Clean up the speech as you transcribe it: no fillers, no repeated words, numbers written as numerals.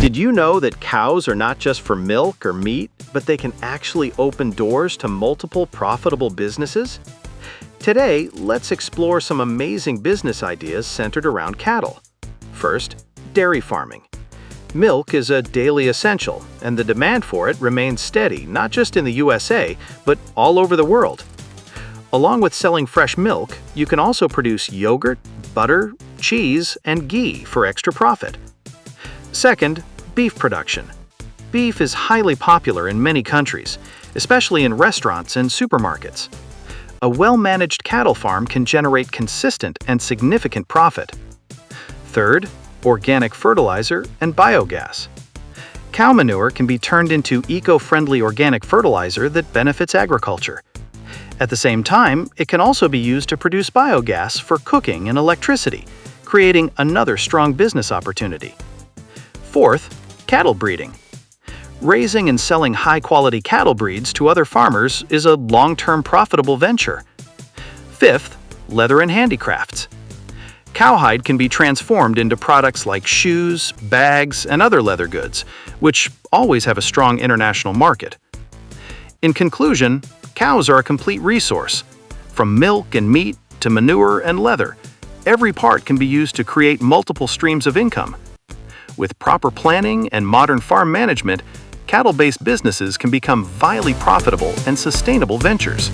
Did you know that cows are not just for milk or meat, but they can actually open doors to multiple profitable businesses? Today, let's explore some amazing business ideas centered around cattle. First, dairy farming. Milk is a daily essential, and the demand for it remains steady, not just in the USA, but all over the world. Along with selling fresh milk, you can also produce yogurt, butter, cheese, and ghee for extra profit. Second, beef production. Beef is highly popular in many countries, especially in restaurants and supermarkets. A well-managed cattle farm can generate consistent and significant profit. Third, organic fertilizer and biogas. Cow manure can be turned into eco-friendly organic fertilizer that benefits agriculture. At the same time, it can also be used to produce biogas for cooking and electricity, creating another strong business opportunity. Fourth, cattle breeding. Raising and selling high-quality cattle breeds to other farmers is a long-term profitable venture. Fifth, leather and handicrafts. Cowhide can be transformed into products like shoes, bags, and other leather goods, which always have a strong international market. In conclusion, cows are a complete resource. From milk and meat to manure and leather, every part can be used to create multiple streams of income. With proper planning and modern farm management, cattle-based businesses can become highly profitable and sustainable ventures.